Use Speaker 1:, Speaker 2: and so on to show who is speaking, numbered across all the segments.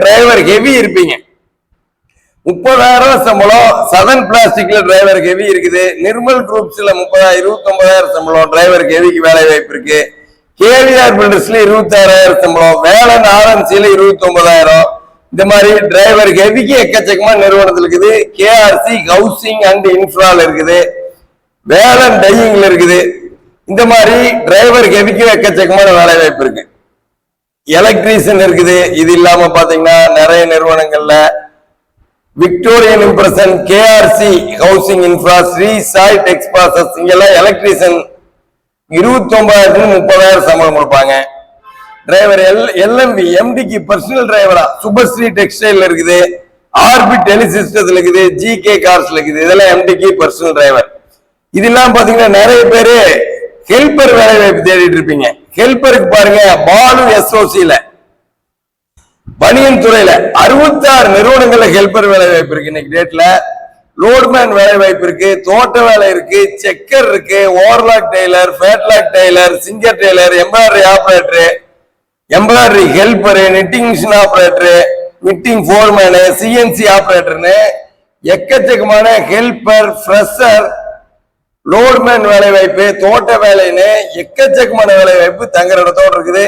Speaker 1: Driver heavy இருப்பீங்க. 30,000 சம்பளம் சதன் பிளாஸ்டிக்ல டிரைவர் ஹெவி இருக்குது. நிர்மல் குரூப்ஸ்ல 29,000 சம்பளம் டிரைவர் ஹெவிக்கு வேலை வாய்ப்பு இருக்கு. கேவிஆர் பில்டர்ஸ்ல 26,000 சம்பளம், வேலன் ஆர்என்சில 29,000. இந்த மாதிரி டிரைவர் ஹெவிக்கு எக்கச்சக்கமா நிறுவனத்தில் இருக்குது. கேஆர்சி ஹவுசிங் அண்ட் இன்ஃப்ரால இருக்குது, வேலன் டையிங்ல இருக்குது. இந்த மாதிரி டிரைவர் ஹெவிக்கு எக்கச்சக்கமான வேலை வாய்ப்பு இருக்கு. எலக்ட்ரீஷியன் இருக்குது. இது இல்லாம பாத்தீங்கன்னா நிறைய நிறுவனங்கள்ல Victorian impression, KRC housing infra, Sri Sai tech spaces இங்கெல்லாம் எலக்ட்ரீஷியன் 29,000 30,000 சம்பளம் கொடுப்பாங்க. டிரைவர் எல்எம்பி எம்டிக்கு பர்சனல் டிரைவரா சுபஸ்ரீ டெக்ஸ்டைல் இருக்குது, ஆர்பி டெலிசிஸ்டத்துல இருக்குது, ஜிகே கார்ஸ்ல இருக்குது. இதெல்லாம் எம்டிக்கு பர்சனல் டிரைவர். இதெல்லாம் பாத்தீங்கன்னா நிறைய பேரு ஹெல்பர் வேலை வாய்ப்பு தேடிட்டு இருப்பீங்க. ஹெல்பருக்கு பாருங்க, பாலு எஸ்ஓசில பனியன் துறையில 66 நிறுவனங்கள்ல ஹெல்பர் வேலை வாய்ப்பு இருக்கு. இன்னைக்கு டேட்ல லோட்மேன் வேலை வாய்ப்பு இருக்கு, தோட்ட வேலை இருக்கு, செக்கர் இருக்கு, overlock tailor, flatlock tailor, Singer tailor, embroidery operator, embroidery helper, knitting machine operator, knitting foreman, CNC ஆபரேட்டர்னு எக்கச்சக்கமான ஹெல்பர், ஃப்ரெஷர், லோட்மேன் வேலை வாய்ப்பு, தோட்ட வேலைன்னு எக்கச்சக்கமான வேலை வாய்ப்பு தங்குற இடத்தோடு இருக்குது.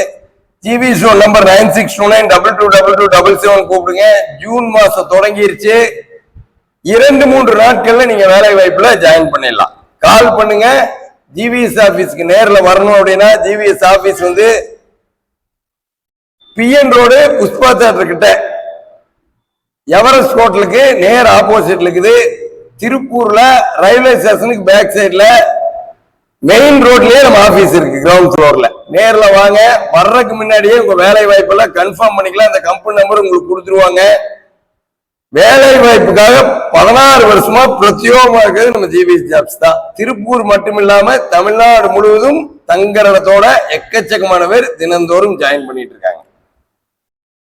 Speaker 1: ஜிவி ஷோ நம்பர் 9629222277 கூப்பிடுங்க. ஜூன் மாசம் தொடங்கிருச்சு. 2-3 நாட்கள்ல நீங்க வேலை வாய்ப்புல ஜாயின் பண்ணிடலாம். கால் பண்ணுங்க. ஜிவிஎஸ் ஆபீஸ்க்கு நேர்ல வரணும் அப்படின்னா ஜிவிஎஸ் ஆபீஸ் வந்து பிஎன் ரோடு புஷ்பா தியேட்டர் கிட்ட எவரெஸ்ட் ஹோட்டலுக்கு நேர் ஆப்போசிட்ல இருக்குது. திருப்பூர்ல ரயில்வே ஸ்டேஷனுக்கு பேக் சைட்ல மெயின் ரோட்லயே நம்ம ஆபீஸ் இருக்கு, கிரவுண்ட் ஃப்ளோர்ல. நேர்ல வாங்க. வர்றதுக்கு முன்னாடியே உங்க வேலை வாய்ப்பெல்லாம் கன்ஃபார்ம் பண்ணிக்கலாம். அந்த கம்பெனி நம்பர் உங்களுக்கு கொடுத்துருவாங்க. வேலை வாய்ப்புக்காக 16 வருஷமா பிரத்யோகமா இருக்கிறது நம்ம ஜிவிஎஸ் ஜாப்ஸ் தான். திருப்பூர் மட்டும் இல்லாம தமிழ்நாடு முழுவதும் தங்குற இடத்தோட எக்கச்சக்கமான பேர் தினந்தோறும் ஜாயின் பண்ணிட்டு இருக்காங்க.